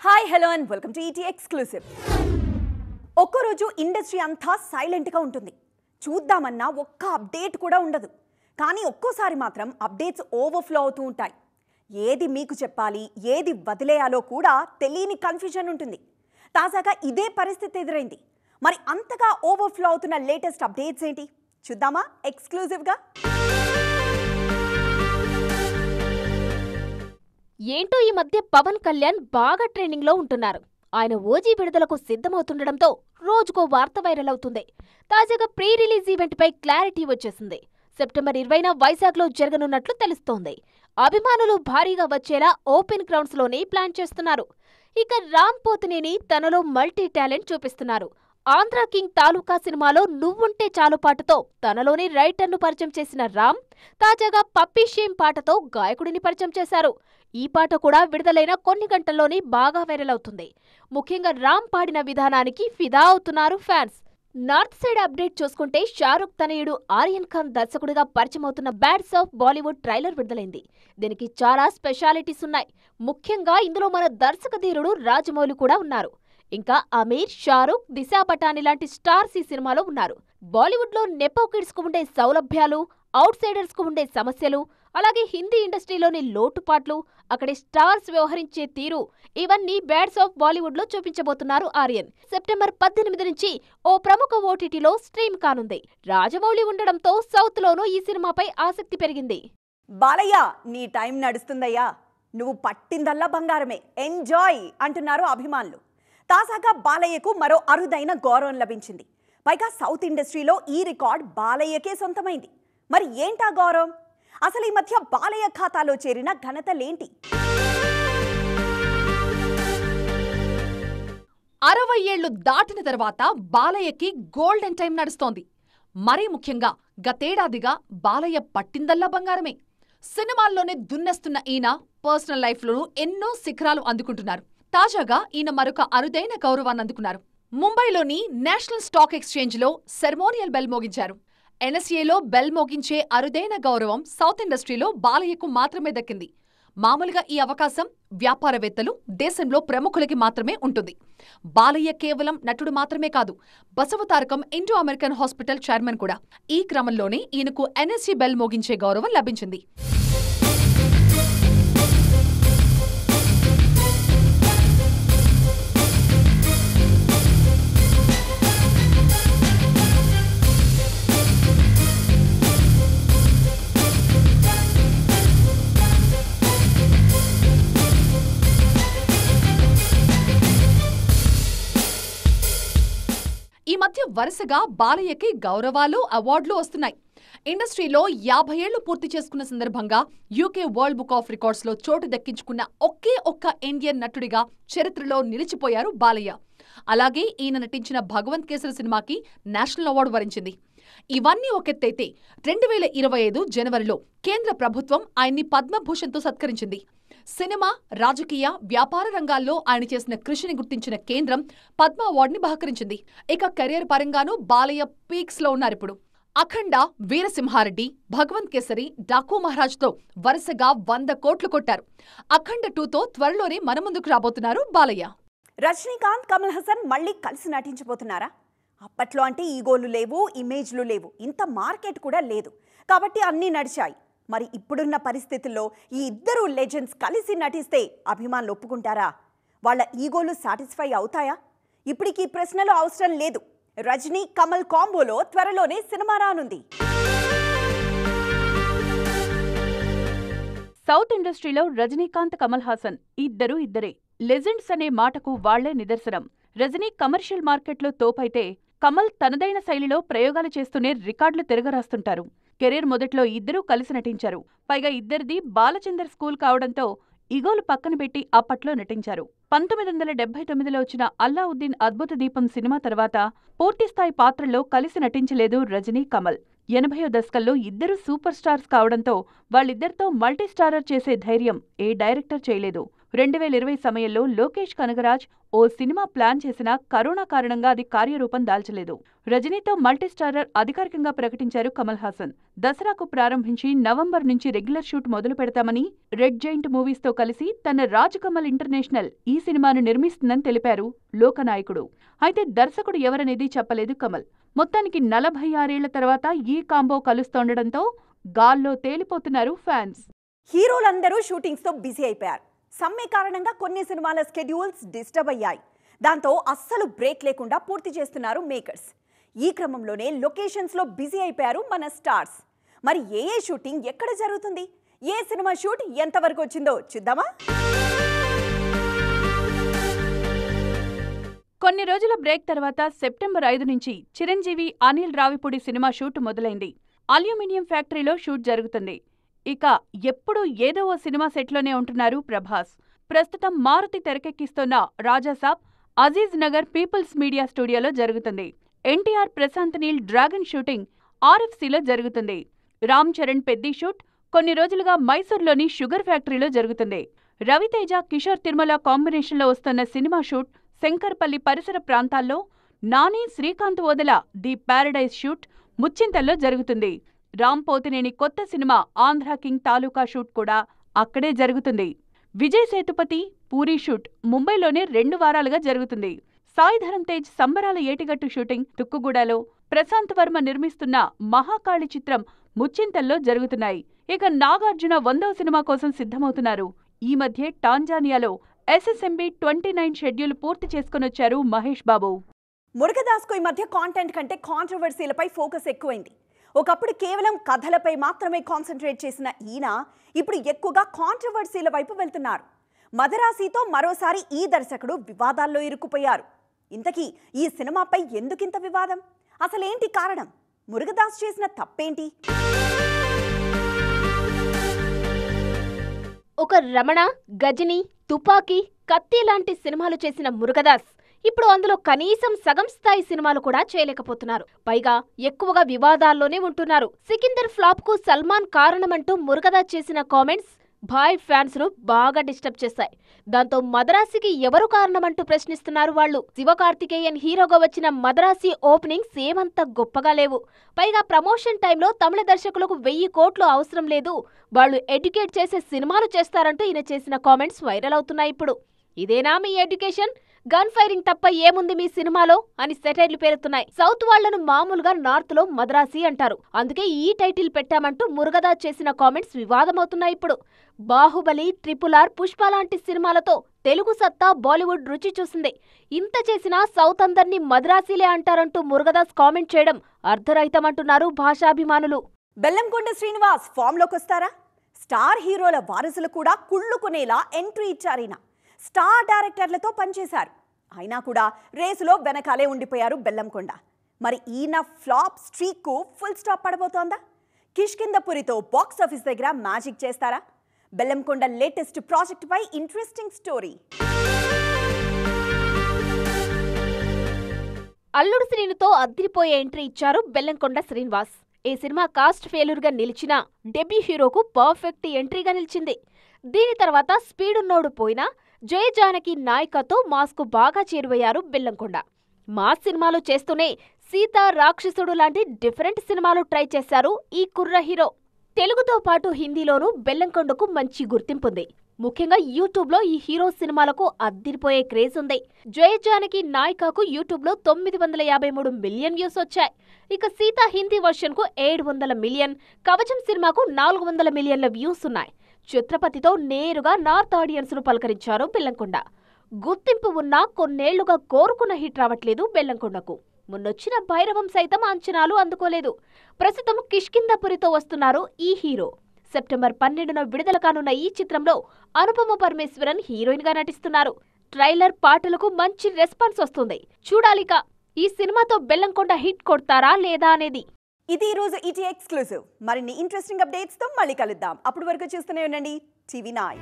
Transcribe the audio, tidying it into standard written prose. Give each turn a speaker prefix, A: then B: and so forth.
A: Hi hello and welcome to E T exclusive. ఒక్కరోజు industry అంతా సైలెంట్గా ఉంటుంది. చూద్దామన్నా ఒక్క అప్డేట్ కూడా ఉండదు. కానీ ఒక్కోసారి మాత్రం అప్డేట్స్ ఓవర్ఫ్లో అవుతూ ఉంటాయి. ఏది మీకు చెప్పాలి, ఏది వదిలేయాలో కూడా తెలియని కన్ఫ్యూజన్ ఉంటుంది. తాజాగా ఇదే పరిస్థితి ఎదురైంది. మరి అంతగా ఓవర్ఫ్లో అవుతున్న లేటెస్ట్ అప్డేట్స్ ఏంటి చూద్దామా ఎక్స్క్లూజివ్గా?
B: ఏంటో ఈ మధ్య పవన్ కళ్యాణ్ బాగా ట్రెండింగ్ లో ఉంటున్నారు. ఆయన ఓజీ విడుదలకు సిద్ధమవుతుండటంతో రోజుకో వార్త వైరల్ అవుతుంది. తాజాగా ప్రీ రిలీజ్ ఈవెంట్ పై క్లారిటీ వచ్చేసింది. సెప్టెంబర్ 20న వైజాగ్ లో జరగనున్నట్లు తెలుస్తోంది. అభిమానులు భారీగా వచ్చేలా ఓపెన్ గ్రౌండ్స్ లోనే ప్లాన్ చేస్తున్నారు. ఇక రామ్ పోతినేని తనలో మల్టీ టాలెంట్ చూపిస్తున్నారు. ఆంధ్ర కింగ్ తాలూకా సినిమాలో నువ్వుంటే చాలు పాటతో తనలోని రైటర్ను పరిచయం చేసిన రామ్ తాజాగా పప్పీ షేమ్ పాటతో గాయకుడిని పరిచయం చేశారు. ఈ పాట కూడా విడుదలైన కొన్ని గంటల్లోనే బాగా వైరల్ అవుతుంది. ముఖ్యంగా రామ్ పాడిన విధానానికి ఫిదా అవుతున్నారు ఫ్యాన్స్. నార్త్ సైడ్ అప్డేట్ చూసుకుంటే షారుఖ్ తనయుడు ఆర్యన్ ఖాన్ దర్శకుడిగా పరిచయమవుతున్న బ్యాడ్స్ ఆఫ్ బాలీవుడ్ ట్రైలర్ విడుదలైంది. దీనికి చాలా స్పెషాలిటీస్ ఉన్నాయి. ముఖ్యంగా ఇందులో మన దర్శక ధీరుడు రాజమౌళి కూడా ఉన్నారు. ఇంకా అమీర్, షారుఖ్, దిశా పటాని లాంటి స్టార్స్ ఈ సినిమాలో ఉన్నారు. బాలీవుడ్ లో నెపో కిడ్స్ కు ఉండే సౌలభ్యాలు, అవుట్ సైడర్స్ కు ఉండే సమస్యలు, అలాగే హిందీ ఇండస్ట్రీలోని లోటుపాట్లు, అక్కడి స్టార్స్ వ్యవహరించే తీరు, ఇవన్నీ బ్యాడ్స్ ఆఫ్ బాలీవుడ్ లో చూపించబోతున్నారు ఆర్యన్. సెప్టెంబర్ 18 నుంచి ఓ ప్రముఖ ఓటీటీలో స్ట్రీమ్ కానుంది. రాజమౌళి ఉండడంతో సౌత్ లోనూ ఈ సినిమాపై ఆసక్తి పెరిగింది.
A: బాలయ్య, నీ టైం నడుస్తుందయ్యా, నువ్వు పట్టిందల్లా బంగారమే, ఎంజాయ్ అంటున్నారు అభిమానులు. తాజాగా బాలయ్యకు మరో అరుదైన గౌరవం లభించింది. పైగా సౌత్ ఇండస్ట్రీలో ఈ రికార్డ్ బాలయ్యకే సొంతమైంది. మరి ఏంటా గౌరవం? అసలు ఈ మధ్య బాలయ్య ఖాతాలో చేరిన ఘనతలేంటి?
C: 60 ఏళ్లు దాటిన తర్వాత బాలయ్యకి గోల్డెన్ టైం నడుస్తోంది. మరీ ముఖ్యంగా గతేడాదిగా బాలయ్య పట్టిందల్లా బంగారమే. సినిమాల్లోనే దున్నేస్తున్న ఈయన పర్సనల్ లైఫ్లోనూ ఎన్నో శిఖరాలు అందుకుంటున్నారు. తాజాగా ఈయన మరొక అరుదైన గౌరవాన్ని అందుకున్నారు. ముంబైలోని నేషనల్ స్టాక్ ఎక్స్చేంజ్లో సెరమోనియల్ బెల్ మోగించారు. ఎన్ఎస్ఏలో బెల్ మోగించే అరుదైన గౌరవం సౌత్ ఇండస్ట్రీలో బాలయ్యకు మాత్రమే దక్కింది. మామూలుగా ఈ అవకాశం వ్యాపారవేత్తలు, దేశంలో ప్రముఖులకి మాత్రమే ఉంటుంది. బాలయ్య కేవలం నటుడు మాత్రమే కాదు, Basavatarakam Indo American hospital chairman కూడా. ఈ క్రమంలోనే ఈయనకు ఎన్ఎస్ఏ బెల్ మోగించే గౌరవం లభించింది. ఈ మధ్య వరుసగా బాలయ్యకి గౌరవాలు, అవార్డులు వస్తున్నాయి. ఇండస్ట్రీలో 50 ఏళ్లు పూర్తి చేసుకున్న సందర్భంగా యూకే వరల్డ్ బుక్ ఆఫ్ రికార్డ్స్లో చోటు దక్కించుకున్న ఒకే ఒక్క ఇండియన్ నటుడిగా చరిత్రలో నిలిచిపోయారు బాలయ్య. అలాగే ఈయన నటించిన భగవంత్ కేసరి సినిమాకి నేషనల్ అవార్డు వరించింది. ఇవన్నీ ఒకెత్తైతే 2025 జనవరిలో కేంద్ర ప్రభుత్వం ఆయన్ని పద్మభూషణ్తో సత్కరించింది. సినిమా, రాజకీయ, వ్యాపార రంగాల్లో ఆయన చేసిన కృషిని గుర్తించిన కేంద్రం పద్మ అవార్డుని బహకరించింది. ఇక కెరీర్ పరంగానూ బాలయ్య పీక్స్ లో ఉన్నారిప్పుడు. అఖండ, వీరసింహారెడ్డి, భగవంత్ కేసరి, డాకు మహారాజ్తో వరుసగా 100 కోట్లు కొట్టారు. అఖండ 2తో త్వరలోనే మన ముందుకు రాబోతున్నారు బాలయ్య.
A: రజనీకాంత్, కమల్ హాసన్ మళ్ళీ కలిసి నటించబోతున్నారా? అప్పట్లో అంటే ఈగోలు లేవు, ఇమేజ్లు లేవు, ఇంత మార్కెట్ కూడా లేదు, కాబట్టి అన్నీ నడిచాయి. మరి ఇప్పుడున్న పరిస్థితుల్లో ఈ ఇద్దరు లెజెండ్స్ కలిసి నటిస్తే అభిమానులు ఒప్పుకుంటారా? వాళ్ళ ఈగోలు సాటిస్ఫై అవుతాయా? ఇప్పటికీ ప్రశ్నలు అవసరం లేదు. రజనీ, కమల్ కాంబోలో త్వరలోనే సినిమా రానుంది.
D: సౌత్ ఇండస్ట్రీలో రజనీకాంత్, కమల్ హాసన్ ఇద్దరే లెజెండ్స్ అనే మాటకు వాళ్లే నిదర్శనం. రజనీ కమర్షియల్ మార్కెట్లో తోపైతే, కమల్ తనదైన శైలిలో ప్రయోగాలు చేస్తూనే రికార్డులు తిరగరాస్తుంటారు. కెరీర్ మొదట్లో ఇద్దరూ కలిసి నటించారు. పైగా ఇద్దరిది బాలచందర్ స్కూల్ కావడంతో ఇగోలు పక్కన పెట్టి అప్పట్లో నటించారు. 1979లో వచ్చిన అల్లావుద్దీన్ అద్భుత దీపం సినిమా తర్వాత పూర్తిస్థాయి పాత్రల్లో కలిసి నటించలేదు రజనీ, కమల్. 80వ దశకంలో ఇద్దరు సూపర్ స్టార్స్ కావడంతో వాళ్ళిద్దరితో మల్టీస్టారర్ చేసే ధైర్యం ఏ డైరెక్టర్ చేయలేదు. 2020 సమయంలో లోకేష్ కనగరాజ్ ఓ సినిమా ప్లాన్ చేసినా కరోనా కారణంగా అది కార్యరూపం దాల్చలేదు. రజనీతో మల్టీస్టారర్ అధికారికంగా ప్రకటించారు కమల్ హాసన్. దసరాకు ప్రారంభించి నవంబర్ నుంచి రెగ్యులర్ షూట్ మొదలు పెడతామని, రెడ్ జైంట్ మూవీస్తో కలిసి తన రాజకమల్ ఇంటర్నేషనల్ ఈ సినిమాను నిర్మిస్తుందని తెలిపారు లోకనాయకుడు. అయితే దర్శకుడు ఎవరనేది చెప్పలేదు కమల్. మొత్తానికి 46 ఏళ్ల తర్వాత ఈ కాంబో కలుస్తోండడంతో గాల్లో తేలిపోతున్నారు ఫ్యాన్స్.
A: హీరోలందరూ షూటింగ్స్తో బిజీ అయిపోయారు. సమ్మె కారణంగా కొన్ని సినిమాల స్కెడ్యూల్స్ డిస్టర్బ్ అయ్యాయి. దాంతో అస్సలు బ్రేక్ లేకుండా పూర్తి చేస్తున్నారు మేకర్స్. ఈ క్రమంలోనే లొకేషన్స్లో బిజీ అయిపోయారు మన స్టార్స్. మరి ఏ షూటింగ్ ఎక్కడ జరుగుతుంది, ఏ సినిమా షూట్ ఎంతవరకు వచ్చిందో చూద్దామా?
D: కొన్ని రోజుల బ్రేక్ తర్వాత సెప్టెంబర్ 5 నుంచి చిరంజీవి, అనిల్ రావిపూడి సినిమా షూట్ మొదలైంది. అల్యూమినియం ఫ్యాక్టరీలో షూట్ జరుగుతుంది. ఇక ఎప్పుడూ ఏదో ఓ సినిమా సెట్లోనే ఉంటున్నారు ప్రభాస్. ప్రస్తుతం మారుతి తెరకెక్కిస్తోన్న రాజాసాబ్ అజీజ్ నగర్ పీపుల్స్ మీడియా స్టూడియోలో జరుగుతుంది. ఎన్టీఆర్, ప్రశాంత్ నీల్ డ్రాగన్ షూటింగ్ ఆర్ఎఫ్సీలో జరుగుతుంది. రామ్ చరణ్ పెద్ది షూట్ కొన్ని రోజులుగా మైసూర్లోని షుగర్ ఫ్యాక్టరీలో జరుగుతుంది. రవితేజ, కిషోర్ తిరుమల కాంబినేషన్లో వస్తున్న సినిమా షూట్ శంకర్పల్లి పరిసర ప్రాంతాల్లో, Nani, Srikanth Odela the paradise shoot ముచ్చింతల్లో జరుగుతుంది. రామ్ పోతినేని కొత్త సినిమా ఆంధ్ర కింగ్ తాలూకా షూట్ కూడా అక్కడే జరుగుతుంది. విజయ్ సేతుపతి, పూరి షూట్ ముంబైలోనే 2 వారాలుగా జరుగుతుంది. సాయి ధరమ్ తేజ్ సంబరాల ఏటిగట్టు షూటింగ్ తుక్కుగూడలో, ప్రశాంత్ వర్మ నిర్మిస్తున్న మహాకాళి చిత్రం ముచ్చింతల్లో జరుగుతున్నాయి. ఇక నాగార్జున 100వ సినిమా కోసం సిద్ధమవుతున్నారు. ఈ మధ్య టాంజానియాలో SSMB 29 షెడ్యూల్ పూర్తి చేసుకునొచ్చారు మహేష్ బాబు.
A: మురుగదాస్కు ఈ మధ్య కాంటెంట్ కంటే కాంట్రవర్సీలపై ఫోకస్ ఎక్కువైంది. ఒకప్పుడు కేవలం కథలపై మాత్రమే కాన్సన్ట్రేట్ చేసిన ఈయన ఇప్పుడు ఎక్కువగా కాంట్రవర్సీల వైపు వెళ్తున్నారు. మదరాసితో మరోసారి ఈ దర్శకుడు వివాదాల్లో ఇరుక్కుపోయారు. ఇంతకీ ఈ సినిమాపై ఎందుకింత వివాదం? అసలేంటి కారణం? మురుగదాస్ చేసిన తప్పేంటి?
B: ఒక రమణ, గజని, తుపాకీ, కత్తి లాంటి సినిమాలు చేసిన మురుగదాస్ ఇప్పుడు అందులో కనీసం సగం స్థాయి సినిమాలు కూడా చేయలేకపోతున్నారు. పైగా ఎక్కువగా వివాదాల్లోనే ఉంటున్నారు. సికిందర్ ఫ్లాప్ కు సల్మాన్ కారణమంటూ మురుగదాస్ చేసిన కామెంట్స్ భాయ్ ఫ్యాన్స్ ను బాగా డిస్టర్బ్ చేశాయి. దాంతో మదరాసికి ఎవరు కారణమంటూ ప్రశ్నిస్తున్నారు వాళ్ళు. శివకార్తికేయన్ హీరోగా వచ్చిన మదరాసి ఓపెనింగ్స్ ఏమంత గొప్పగా లేవు. పైగా ప్రమోషన్ టైంలో తమిళ దర్శకులకు 1000 కోట్లు అవసరం లేదు, వాళ్ళు ఎడ్యుకేట్ చేసే సినిమాలు చేస్తారంటూ ఈయన చేసిన కామెంట్స్ వైరల్ అవుతున్నాయి ఇప్పుడు. ఇదేనా మీ ఎడ్యుకేషన్? గన్ ఫైరింగ్ తప్ప ఏముంది మీ సినిమాలో అని సెటైర్లు పేరుతున్నాయి. సౌత్ వాళ్లను మామూలుగా నార్త్ లో మద్రాసి అంటారు, అందుకే ఈ టైటిల్ పెట్టామంటూ మురుగదాస్ చేసిన కామెంట్స్ వివాదమవుతున్నాయి ఇప్పుడు. బాహుబలి, RRR, పుష్ప లాంటి సినిమాలతో తెలుగు సత్తా బాలీవుడ్ రుచి చూసింది. ఇంత చేసినా సౌత్ అందర్నీ మద్రాసీలే అంటారంటూ మురుగదాస్ కామెంట్ చేయడం అర్ధరహితమంటున్నారు భాషాభిమానులు.
A: బెల్లంకొండ శ్రీనివాస్ ఫామ్ లోకొస్తారా? స్టార్ హీరోల వారసులు కూడా కుళ్ళుకునేలా ఎంట్రీ ఇచ్చారీనా. స్టార్ డైరెక్టర్లతో పనిచేశారు. అయినా కూడా రేసులో వెనకాలే ఉండిపోయారు బెల్లంకొండ. మరి ఈయన ఫ్లాప్ స్ట్రీక్ కు ఫుల్ స్టాప్ పడబోతోందా? కిష్కిందపురితో బాక్స్ ఆఫీస్ దగ్గర మ్యాజిక్ చేస్తారా? బెల్లంకొండ లేటెస్ట్ ప్రాజెక్ట్ పై ఇంట్రెస్టింగ్ స్టోరీ.
B: అల్లుడు శ్రీనుతో అద్దిరిపోయే ఎంట్రీ ఇచ్చారు బెల్లంకొండ శ్రీనివాస్. ఈ సినిమా కాస్ట్ ఫెయిల్యూర్ గా నిలిచిన డెబ్యూ హీరోకు పర్ఫెక్ట్ ఎంట్రీగా నిలిచింది. దీని తర్వాత స్పీడ్ ఉన్నోడు పోయినా జయ జానకి నాయికతో మాస్కు బాగా చేరువయ్యారు బెల్లంకొండ. మాస్ సినిమాలు చేస్తూనే సీత, రాక్షసుడు లాంటి డిఫరెంట్ సినిమాలు ట్రై చేశారు ఈ కుర్ర హీరో. తెలుగుతో పాటు హిందీలోనూ బెల్లంకొండకు మంచి గుర్తింపుంది. ముఖ్యంగా యూట్యూబ్లో ఈ హీరో సినిమాలకు అద్దిరిపోయే క్రేజ్ ఉంది. జయ జానకి నాయికకు యూట్యూబ్లో 953 మిలియన్ వ్యూస్ వచ్చాయి. ఇక సీత హిందీ వర్షన్కు 700 మిలియన్, కవచం సినిమాకు 400 మిలియన్ల వ్యూస్ ఉన్నాయి. ఛత్రపతితో నేరుగా నార్త్ ఆడియన్స్ ను పలకరించారు బెల్లంకొండ. గుర్తింపు ఉన్నా కొన్నేళ్లుగా కోరుకున్న హిట్ రావట్లేదు బెల్లంకొండకు. మొన్నొచ్చిన భైరవం సైతం అంచనాలు అందుకోలేదు. ప్రస్తుతం కిష్కిందపురితో వస్తున్నారు ఈ హీరో. సెప్టెంబర్ 12న విడుదల కానున్న ఈ చిత్రంలో అనుపమ పరమేశ్వరన్ హీరోయిన్ గా నటిస్తున్నారు. ట్రైలర్, పాటలకు మంచి రెస్పాన్స్ వస్తుంది. చూడాలిక ఈ సినిమాతో బెల్లంకొండ హిట్ కొడతారా లేదా అనేది.
A: ఇది ఈరోజు ఈటీ ఎక్స్క్లూజివ్. మరిన్ని ఇంట్రెస్టింగ్ అప్డేట్స్ తో మళ్ళీ కలుద్దాం. అప్పటి వరకు చూస్తూనే ఉండండి TV9.